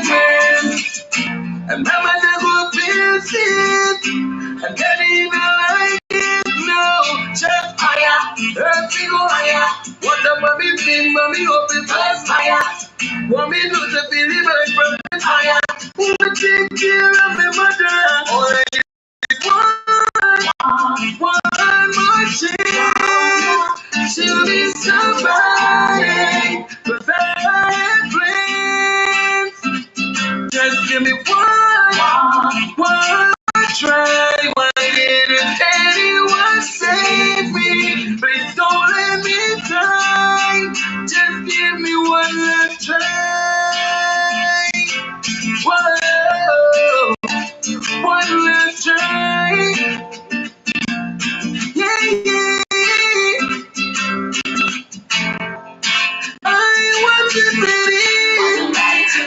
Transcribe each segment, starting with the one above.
friends. And mama they go visit. And they didn't even like it. No, just higher. Earth we go higher. What the mommy sing, mommy hope it flies higher. Mommy knows the feeling right from the higher. Who will take care of the mother? All I need is one more chance. She'll be somebody. Cause I have plans. Just give me one try. Why didn't anyone save me? Please don't let me die. Just give me one last try. Whoa, one last try. Yeah, yeah. I wasn't ready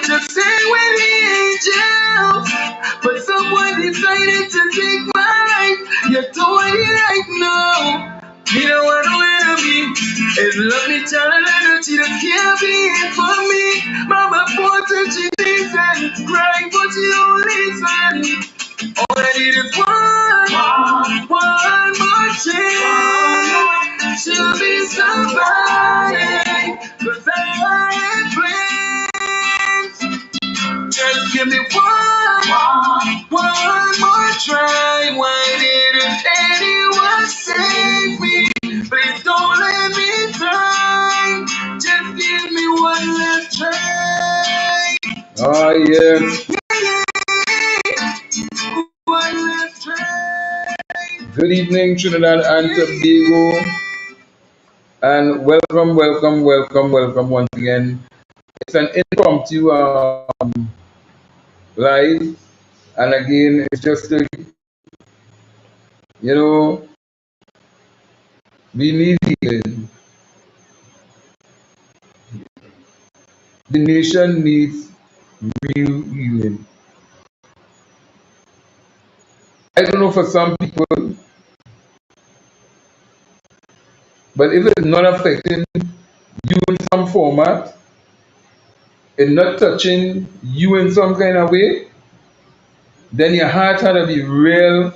to stay with the angels, but someone decided to take my life. You're doing it right now. You don't want no enemy. It's love me, child, and energy that can't be it for me. Mama fought and she listens, crying, but she don't listen. All I need is one more chance. She'll be somebody, cause I have plans. Just give me one more try. Why didn't anyone save me? Please don't let me die. Just give me one last try. Oh yes. Good evening, Trinidad and Tobago, and welcome once again. It's an impromptu live, and again, it's just to, we need healing. The nation needs real healing. I don't know for some people, but if it's not affecting you in some format, it's not touching you in some kind of way, then your heart had to be real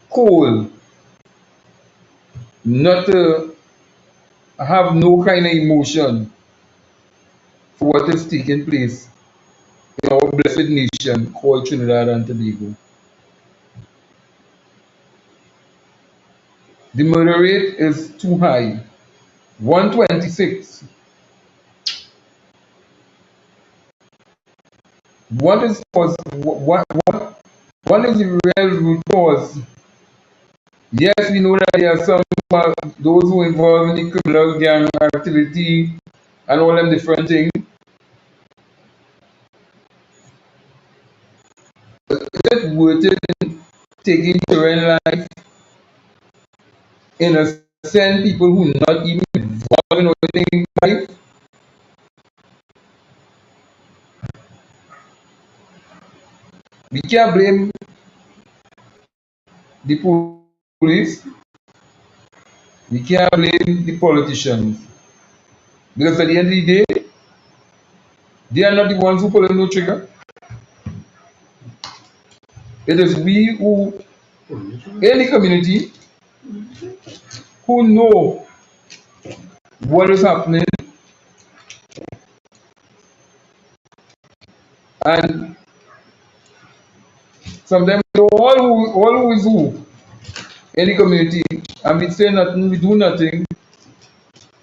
cold, not to have no kind of emotion for what is taking place in our blessed nation called Trinidad and Tobago. The murder rate is too high, 126. What is cause? What is the real root cause? Yes, we know that there are some those who involved in the criminal gang activity and all them different things. Is it worth it taking children's life? Innocent people who not even involved in anything in life? We can't blame the police. We can't blame the politicians. Because at the end of the day, they are not the ones who pull no trigger. It is we who, in the community, who know what is happening, and sometimes all who is who in the community, and we say nothing, we do nothing,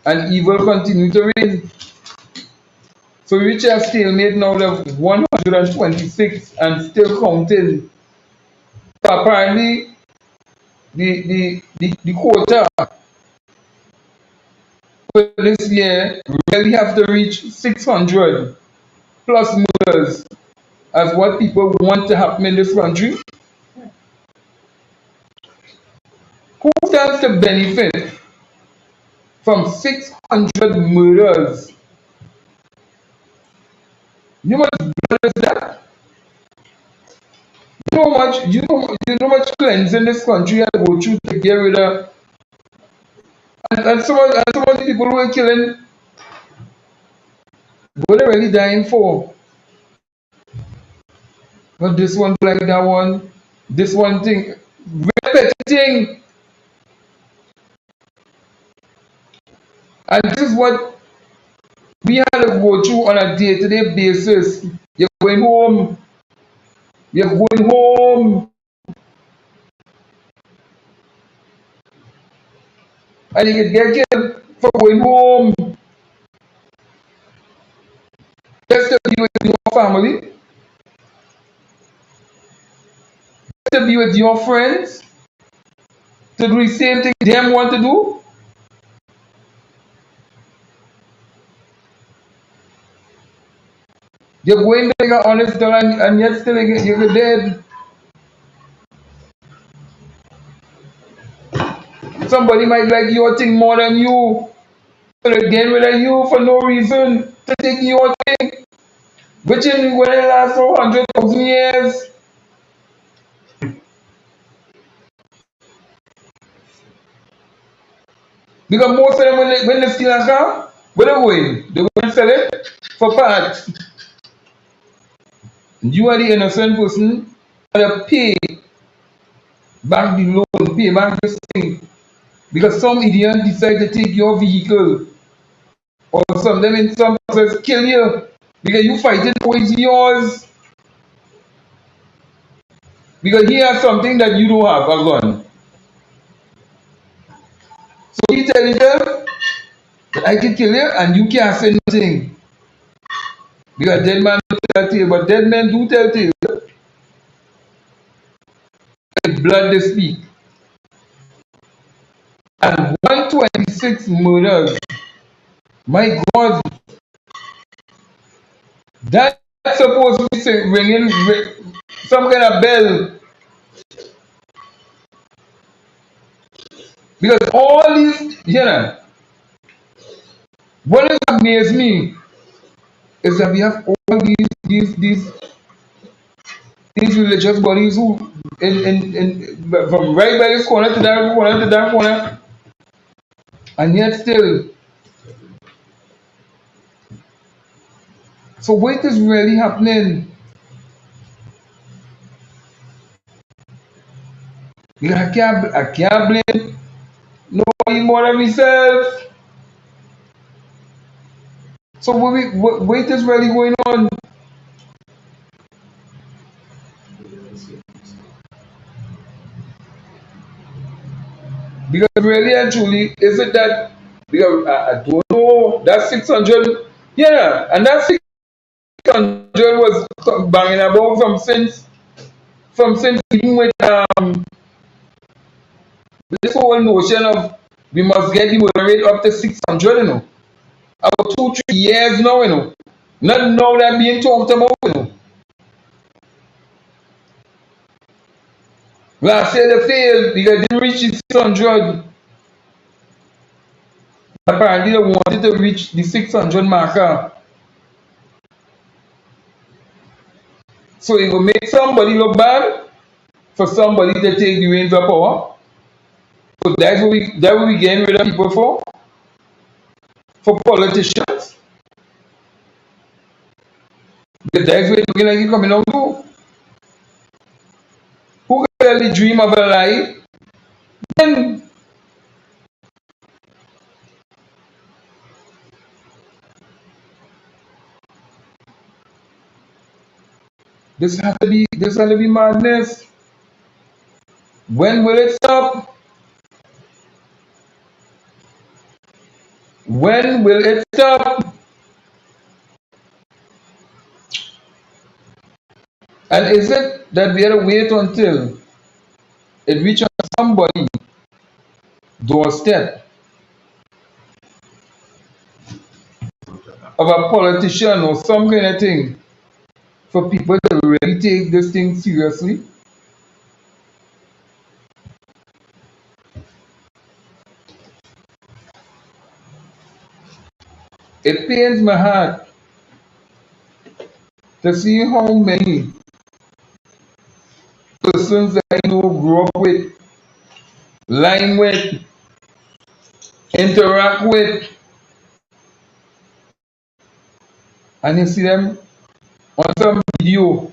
and evil continue to reign. So we reach a stalemate now of 126 and still counting. So apparently, the quota for this year really have to reach 600 plus murders as what people want to happen in this country. Who stands to benefit from 600 murders? You know what blood is that? You know how much cleansing this country had to go through to get rid of, and some of the people who are killing, what are they really dying for? But this one like that one, this one thing, repeating. And this is what we had to go through on a day-to-day basis. You're going home, you're going home, and you can get killed for going home just to be with your family, just to be with your friends, to do the same thing them want to do. You're going to make an honest dollar and yet still you're dead. Somebody might like your thing more than you. So they get rid of you for no reason to take your thing. Which in when it lasts for 100,000 years. Because most of them when they steal a car, where they going? They go and sell it for parts. You are the innocent person that pay back the loan, pay back this thing. Because some idiot decide to take your vehicle. Or some of them in some process kill you. Because you fighting for it's yours. Because he has something that you don't have, a gun. So he tell himself that I can kill you and you can't say nothing. Because dead man don't tell tale, but dead men do tell tale. Blood they speak. And 126 murders. My God. That's supposed to be ringing some kind of bell. Because all these, what has amazed me is that we have all these religious bodies who, from right by this corner to that corner to that corner, and yet still. So what is really happening? I can't blame nobody more than myself. So what is really going on? Because really and truly, is it that, because I don't know, that 600, and that 600 was banging about from since even with this whole notion of we must get the murder rate up to 600, about 2-3 years now, not now that being talked about, Last year they failed because they didn't reach the 600. Apparently they wanted to reach the 600 marker. So it will make somebody look bad for somebody to take the reins of power. So that's what we getting rid of people for. For politicians. Because that's what looking like it coming out to. Who can really dream of a life? Then this has to be madness. When will it stop? When will it stop? And is it that we have to wait until it reaches somebody doorstep of a politician or some kind of thing for people to really take this thing seriously? It pains my heart to see how many persons that I know grew up with, line with, interact with, and you see them on some video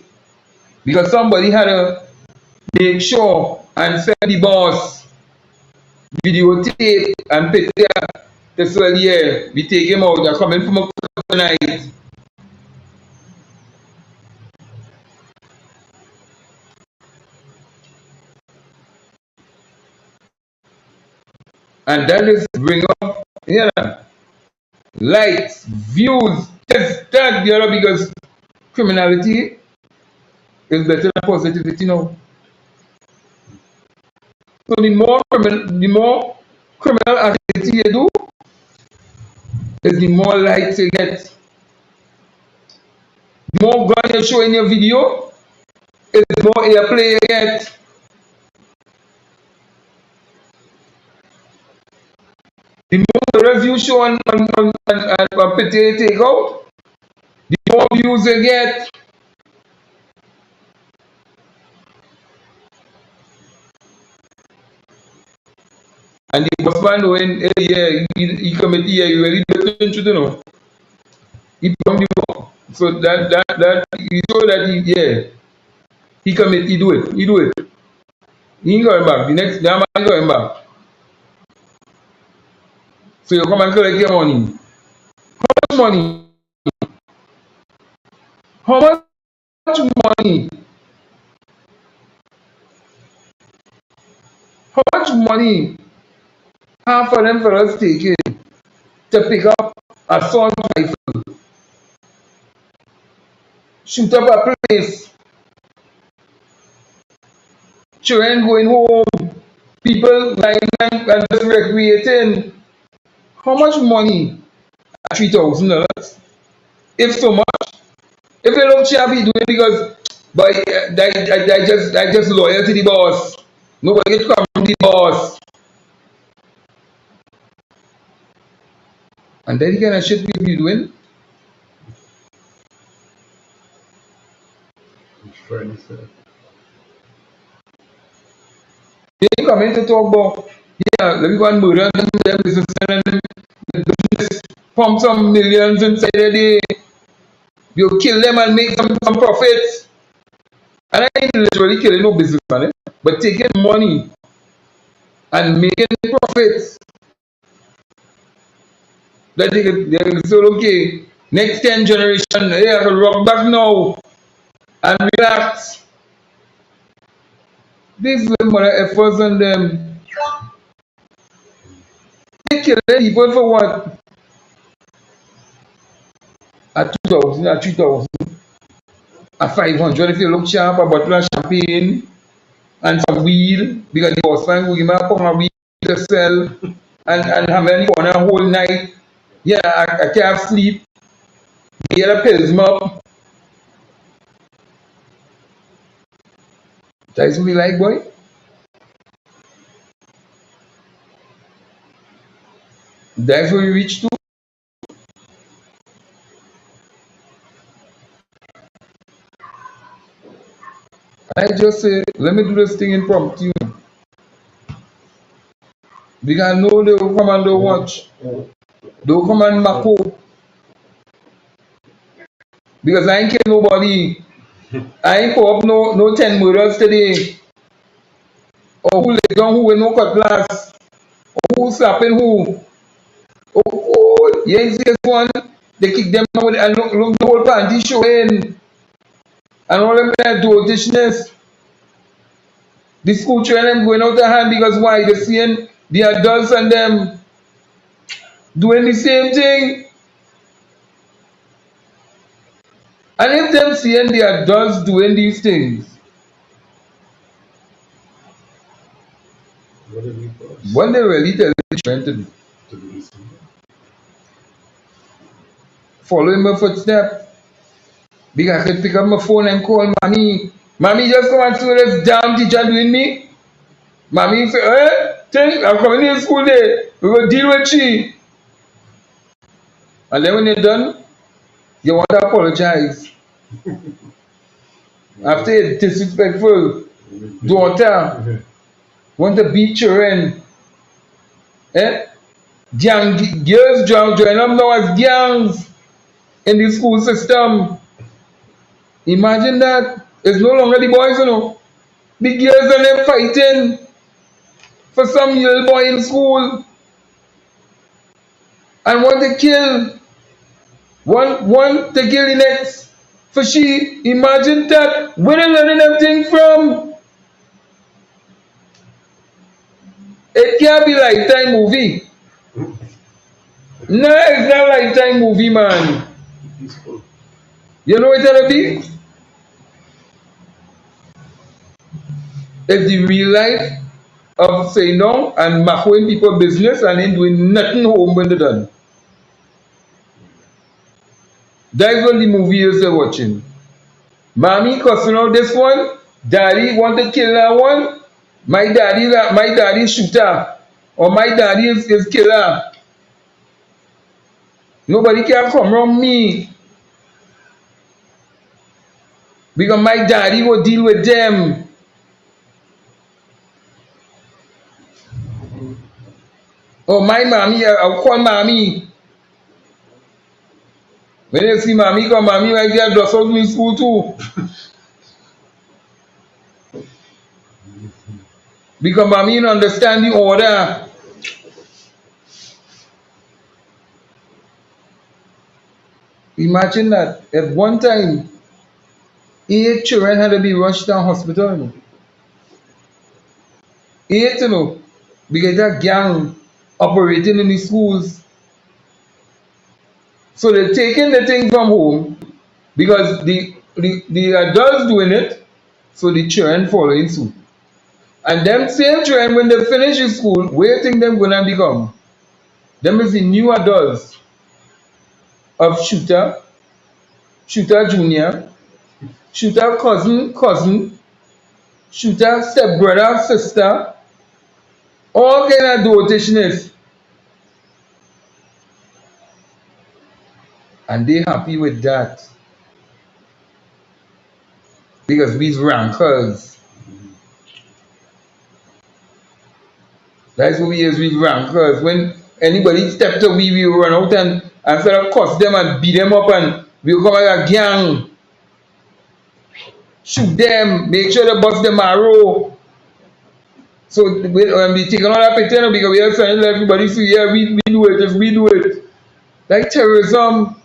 because somebody had to make sure and send the boss videotape and put there to say, yeah, we take him out, they're coming from a tonight. And that is bring up, likes, views, just that, because criminality is better than positivity now. So the more criminal activity you do, is the more likes you get. The more gun you show in your video, is the more airplay you get. The more review show on potato take out, the more views you get. And the boss man when he commit here, you really don't you know. He from the war. So that he show that he commit, he do it. He ain't going back. The next day man going back. So you come and collect your money. How much money? How much money? How much money half of them for us taking to pick up assault rifle, shoot up a place, children going home, people lying and just recreating. How much money? $3,000. If so much, if you don't be doing because but I just loyal to the boss. Nobody get come from the boss. And then kind of shit we be doing. They come in to talk about let me go and murder them business and them pump some millions inside the day. You kill them and make some profits. And I ain't literally killing no businessman, but taking money and making profits. That they say, okay, next 10 generation, I can rock back now and relax. These mother efforts on them. They kill people for what? At 2,000, at 3,000, at 500 if you look sharp, a bottle of champagne and some weed, because the boss man will give me a pound of weed to sell and have any on a whole night. Yeah, I can't sleep. Get a pills up. That's what we like, boy. That's where we reach to. I just say, let me do this thing impromptu. Because no, they will come and they'll watch. They will come and mako. Because I ain't kill nobody. I ain't put up no 10 murders today. Or who lay down who with no cutlass. Or who slapping who. Oh, yes, one. They kick them out and look the whole panty showing. And all them there dotishness. The school children going out of hand because why? They're seeing the adults and them doing the same thing. And if them seeing the adults doing these things, what they really tell the children to do? Following my footsteps. Because I could pick up my phone and call mommy. Mommy just come and see what this damn teacher doing me. Mommy say, I'm coming in school day. We will deal with she. And then when you're done, you want to apologize. After you're disrespectful, daughter, want to beat children. Girls join up now as gangs in the school system. Imagine that. It's no longer the boys, The girls and them fighting for some little boy in school and want to kill one to kill the next. For she, imagine that. Where they learning them things from? It can't be Lifetime movie. No, it's not Lifetime movie, man. You know what it'll be? It's the real life of saying no and macking people business and ain't doing nothing home when they're done. That's what the movie is they're watching. Mommy cussing out this one, daddy want to kill that one, my daddy shooter, or my daddy is killer. Nobody can come around me. Because my daddy will deal with them. Oh, my mommy, I'll call mommy. When you see mommy come, mommy might get dressed out in school too. Because mommy don't understand the order. Imagine that at one time, 8 children had to be rushed to hospital. 8, because that gang operating in the schools. So they're taking the thing from home because the adults doing it, so the children following suit. And them same children, when they finish in school, where you think them gonna become? Them is the new adults of shooter junior, shooter cousin, shooter stepbrother, sister, all kind of dotationists. And they happy with that. Because we's rankers. That's what we is, we rankers. When anybody step to we run out and instead of cuss them and beat them up and we come like a gang. Shoot them, make sure they bust them arrow. So when we take another picture because we are saying everybody see, yeah, we do it, if we do it. Like terrorism.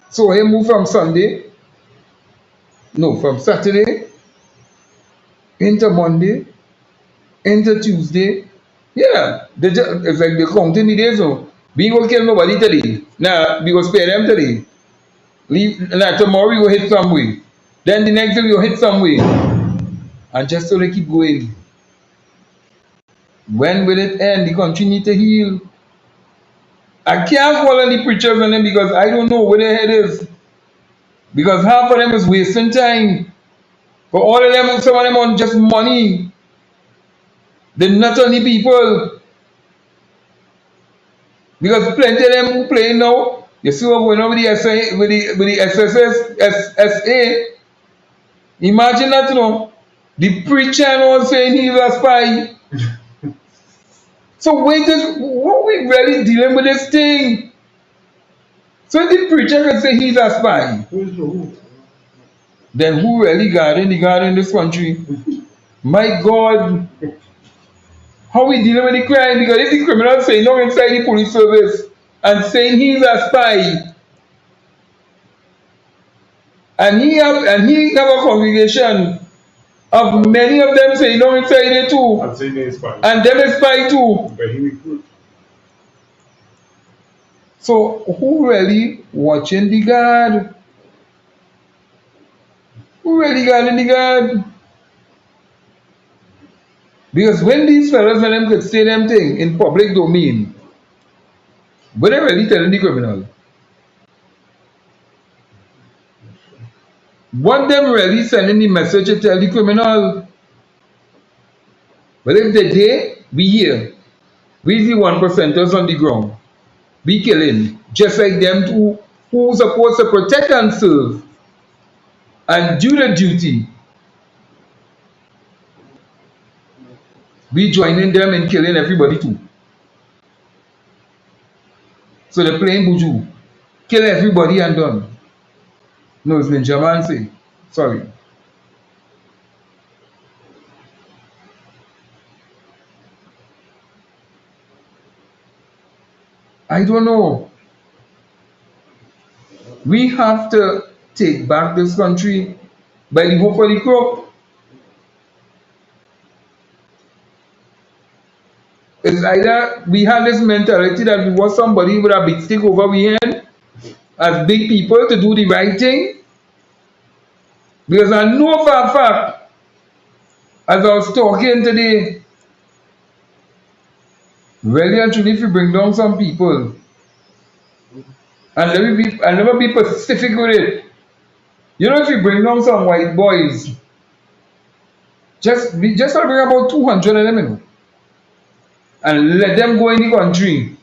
So he moved from Saturday into Monday, into Tuesday. Yeah, it's like they're counting the days. So we will kill nobody today. Now we will spare them today. Now tomorrow we will hit some way. Then the next day we will hit some way. And just so they keep going. When will it end? The country need to heal. I can't follow the preachers on them because I don't know where their head is. Because half of them is wasting time. For all of them, some of them on just money. They're not only people. Because plenty of them who play now, you see what going on with the SSA. Imagine that, the preacher was saying he's a spy. So wait, what we really dealing with this thing? So the preacher can say he's a spy. Then who really guarding this country? My God. How we dealing with the crime? Because if the criminal say no inside the police service and saying he's a spy, and he have a congregation of many of them saying no inside it too, and them is spy too. So who really watching the guard? Who really guarding the guard? Because when these fellas and them could say them thing in public domain, but they really telling the criminal. What them really sending the message to tell the criminal? But if they did, we here. We the 1%ers on the ground. We killing. Just like them too, who supposed to protect and serve and do the duty. We joining them in killing everybody too. So they're playing buju. kill everybody and done. No, it's Ninja Man say. Sorry. I don't know. We have to take back this country by the hook or the crook. It's either we have this mentality that we want somebody with a big stick over we hand as big people to do the right thing. Because I know for a fact, as I was talking today, really and truly, if you bring down some people, and I'll never be specific with it. You know, if you bring down some white boys, just bring about 200 of them, you know, and let them go in the country.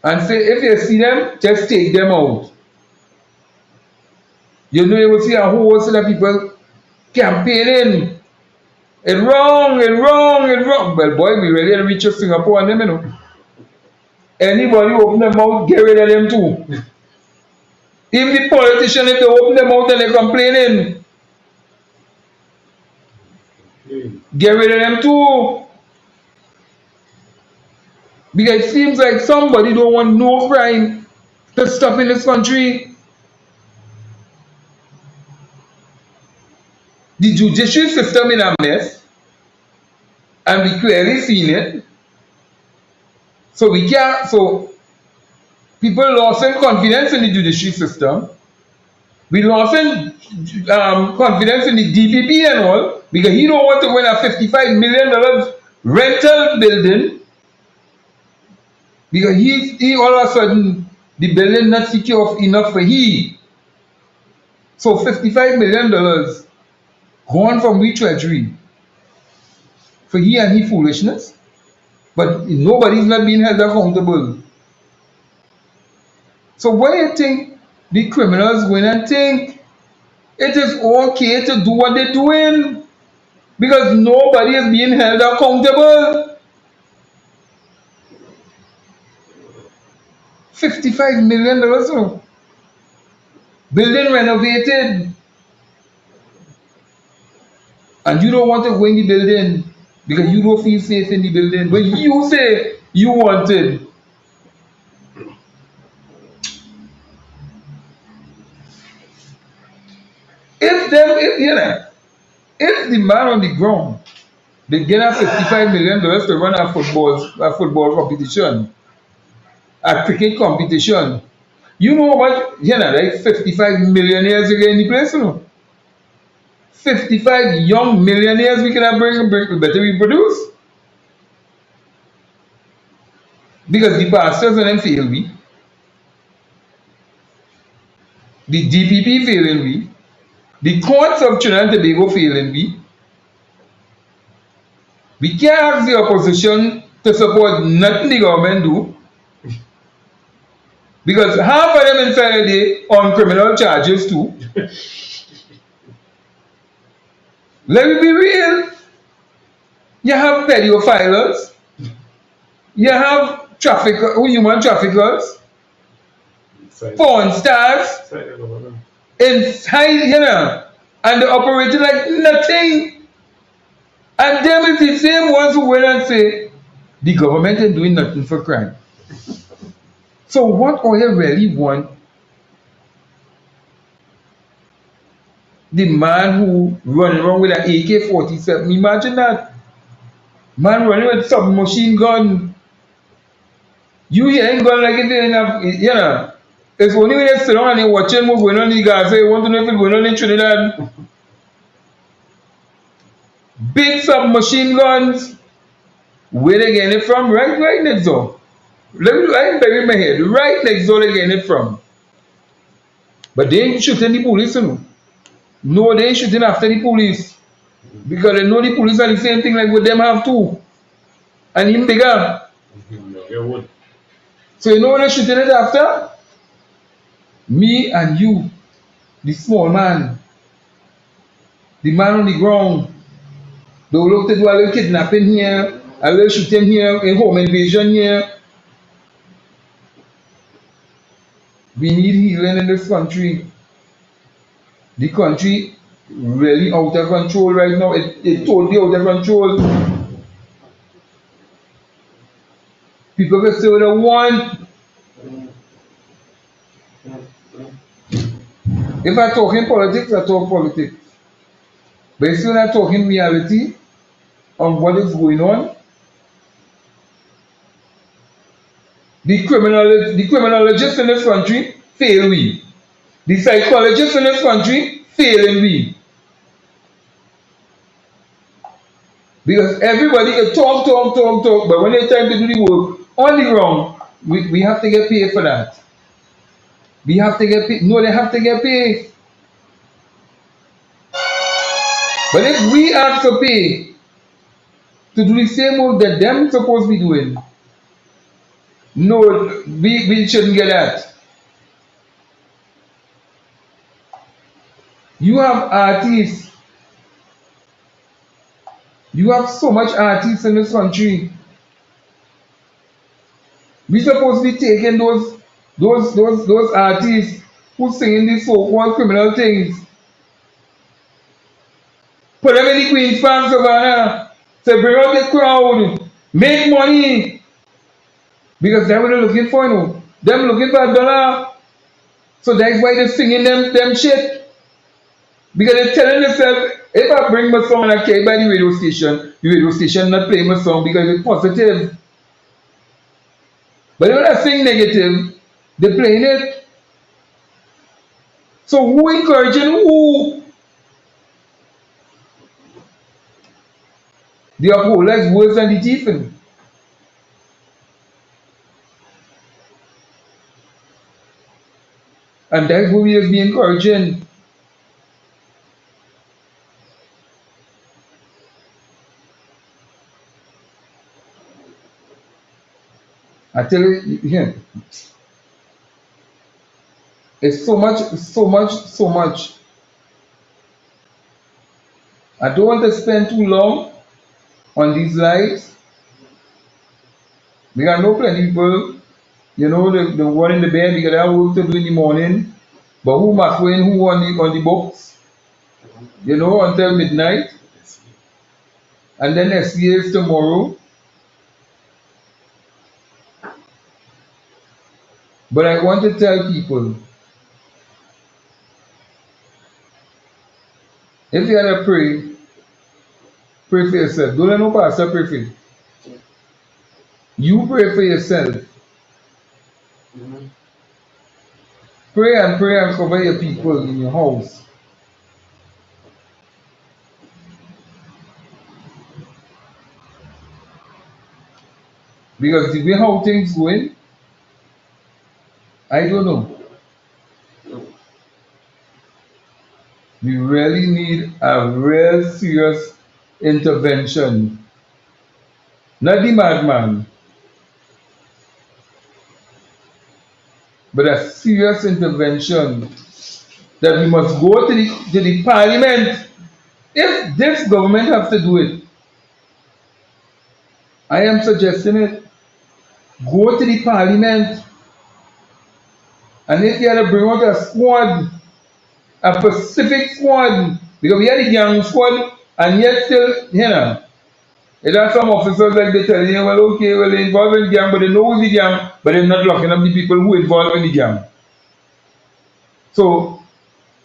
And say, if you see them, just take them out. You know, you will see a whole set of people campaigning. It's wrong, it's wrong, it's wrong. Well, boy, we really reach Singapore and them, you know. Anybody open their mouth, get rid of them too. Even the politicians, if they open their mouth and they're complaining, get rid of them too. Because it seems like somebody don't want no crime to stop in this country. The judicial system in a mess, and we clearly seen it. So we can't, so people lost confidence in the judicial system. We lost confidence in the DPP and all, because he don't want to win a $55 million rental building, because he all of a sudden, the building not secure enough for he. So $55 million gone from we treasury for he and he foolishness, but nobody's not being held accountable. So what do you think the criminals go in and think it is okay to do what they're doing because nobody is being held accountable? $55 million, so building renovated, and you don't want to go in the building because you don't feel safe in the building, but you say you want it. If the man on the ground they get a $55 million to run a football competition, a cricket competition, you know what? Like 55 millionaires you get in the place, you know. 55 young millionaires we can bring better reproduce. Because the pastors and them fail we. The DPP failing we. The courts of Trinidad and Tobago failing we. We can't ask the opposition to support nothing the government do. Because half of them inside the day on criminal charges too. Let me be real. You have pedophiles. You have human traffickers. Porn stars. Inside, and they operate like nothing. And them is the same ones who went and say, the government is doing nothing for crime. So what do you really want? The man who run around with an AK-47, imagine that. Man running with a submachine gun. You hearing gun like it enough, it's only when you sit down and you're watching what's going on in Gaza, you want to know if it's going on in Trinidad. Big submachine guns. Where they getting it from? Right next door. I bury my head. Right next door they getting it from. But they ain't shooting the police, you know. No, they ain't shooting after the police. Because they know the police are the same thing like what them have too. And him bigger. So you know what they're shooting it after? Me and you, the small man, the man on the ground. They will look to do a little kidnapping here, a little shooting here, a home invasion here. We need healing in this country. The country really out of control right now. It totally out of control. People can say what they want. If I talk in politics, I talk politics. But if you're not talking reality on what is going on, the criminologists in this country fail we. The psychologists in this country failing we. Because everybody can talk, but when it's time to do the work on the ground, we have to get paid for that. We have to get paid. No, they have to get paid. But if we ask to pay to do the same work that them supposed to be doing, no, we shouldn't get that. You have artists. You have so much artists in this country. We supposed to be taking those artists who singing these so-called criminal things. Put them in the Queen's Park Savannah. Say bring out the crowd. Make money. Because that's what they're looking for, you know. Them looking for $1. So that's why they're singing them shit. Because they're telling themselves, if I bring my song and I carry by the radio station not play my song because it's positive. But when I sing negative, they're playing it. So who encouraging who? The upholder is worse than the thief. And that's what we have been encouraging. I tell you, yeah, it's so much. I don't want to spend too long on these lives. Because I know plenty people, you know, the one in the bed because they have work to do in the morning. But who must win who on the books, you know, until midnight. And then SCA is tomorrow. But I want to tell people, if you had to pray for yourself. Don't let no pastor pray for you. You pray for yourself. Pray and cover your people in your house. Because the way how things going, I don't know. We really need a real serious intervention. Not the madman, but a serious intervention that we must go to the parliament. If this government has to do it, I am suggesting it. Go to the parliament. And if you had to bring out a squad, a Pacific squad, because we had a gang squad, and yet still, you know, there are some officers like they tell you, well, okay, well, they're involved in the gang, but they know who's the gang, but they're not locking up the people who are involved in the gang. So,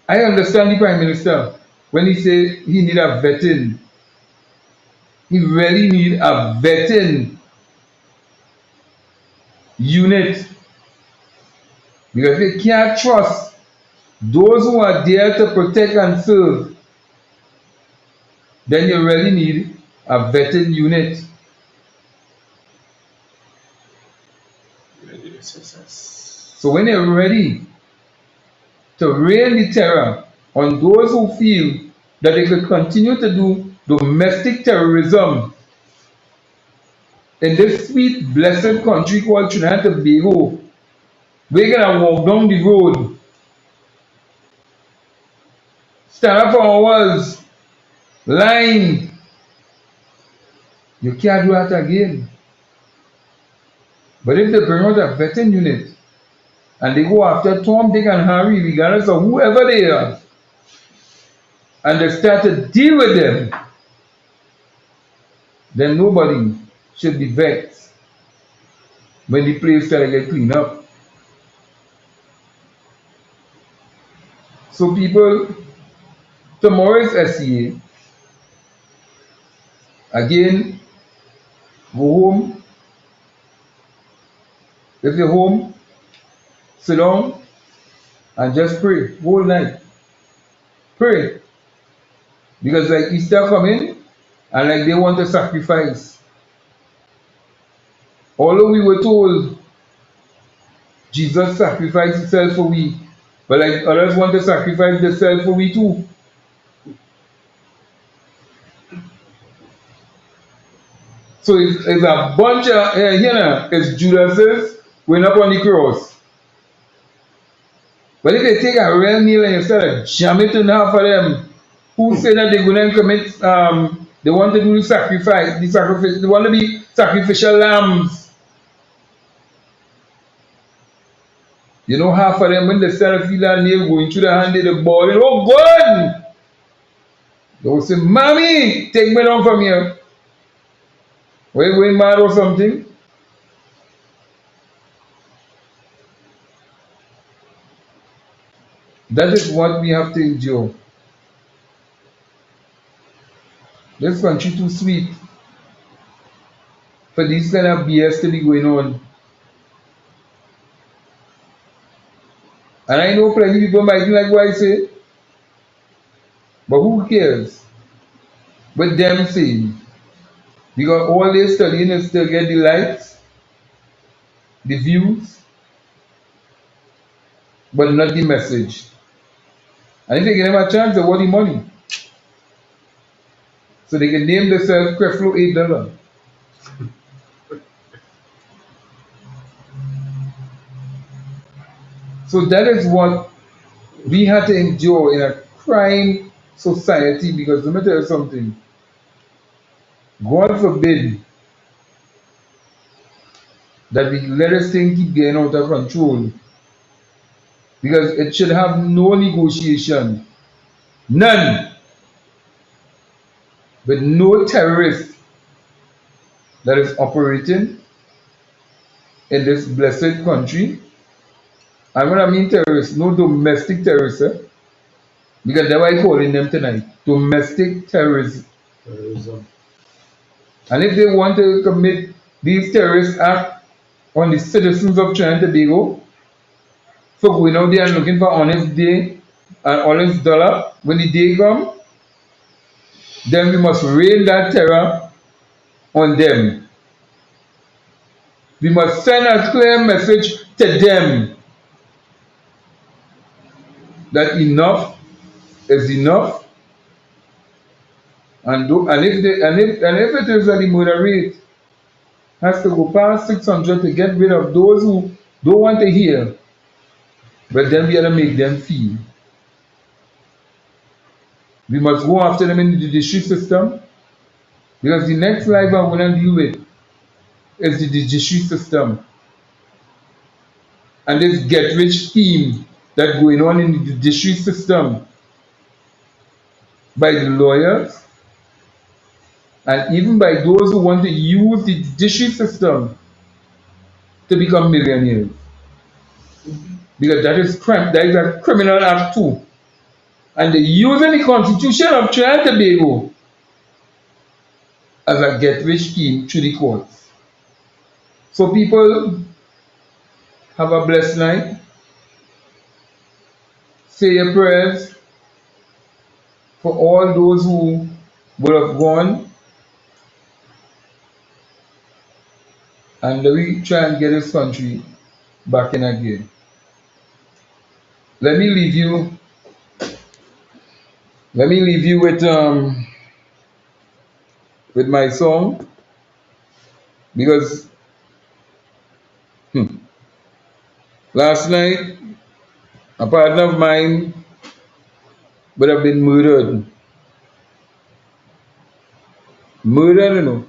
I understand the Prime Minister when he say he need a vetting. He really need a vetting unit. Because they can't trust those who are there to protect and serve. Then you really need a vetting unit. So when you're ready to rain the terror on those who feel that they could continue to do domestic terrorism in this sweet, blessed country called Trinidad and Tobago, we're gonna walk down the road, stand up for our walls, line. You can't do that again. But if they bring out a vetting unit, And they go after Tom, Dick, and Harry, regardless of whoever they are. And they start to deal with them. Then nobody should be vexed when the place try to get cleaned up. So people, tomorrow is SCA. Again, go home. If you're home, sit down and just pray whole night. Pray. Because like Easter coming and like they want to sacrifice. Although we were told Jesus sacrificed himself for we, but like others want to sacrifice themselves for we too. So it's a bunch of, it's Judas's going up on the cross. But if they take a real nail and you start to jam it in half of them, who say that they're going to commit, they want to do the sacrifice, they want to be sacrificial lambs. You know, half of them, when they start to feel that nail going through the hand, they're balling, oh God! They will say, Mommy, take me down from here. Are you going mad or something? That is what we have to endure. This country too sweet for these kind of BS to be going on. And I know plenty people might like what I say, but who cares? But them saying, because all they're studying is to get the likes, the views, but not the message. And if they give them a chance, they want the money. So they can name themselves Creflo $8. So that is what we had to endure in a crime society, because let me tell you something. God forbid that we let this thing keep getting out of control, because it should have no negotiation. None. With no terrorist that is operating in this blessed country. And when I mean terrorists, no domestic terrorists, because that's why I'm calling them tonight. Domestic terrorism. And if they want to commit these terrorist acts on the citizens of Trinidad and Tobago, for going out there and looking for honest day and honest dollar, when the day comes, then we must rain that terror on them. We must send a clear message to them that enough is enough, and if it is that the murder rate has to go past 600 to get rid of those who don't want to hear, but then we have to make them feel. We must go after them in the judiciary system, because the next life I'm going to deal with is the judiciary system. And this get rich scheme that's going on in the judiciary system by the lawyers and even by those who want to use the judiciary system to become millionaires. Because that is a criminal act too. And they're using the Constitution of Trinidad and Tobago as a get rich scheme through the courts. So people, have a blessed night. Say your prayers for all those who would have gone, and we try and get this country back in again. Let me leave you with my song, because last night a partner of mine would have been murdered. Murdered, you know.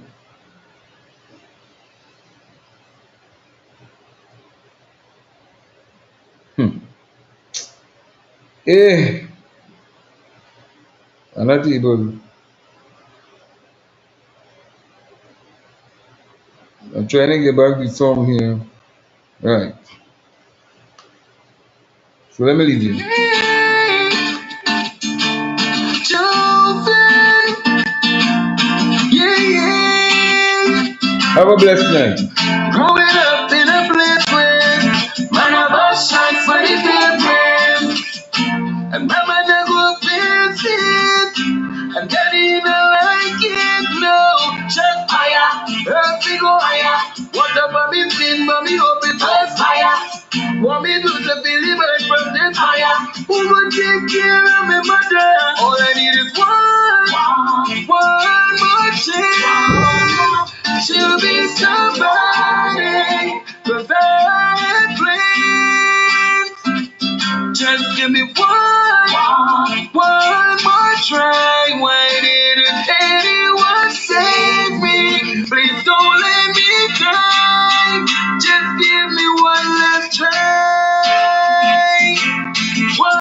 Eh, I'm not able. I'm trying to get back the song here. Right. So let me leave you. Have a blessed night. Growing up in a place where man have a shot for the favorite. And mama never feels it. And daddy don't like it, no. Just fire, earth we go higher. What about me sin, mommy hope it was fire. Want me to feel it from the fire. Who will take care of my mother? All I need is one more chance. She'll be somebody, 'cause I had plans. Just give me one more try. Why did it take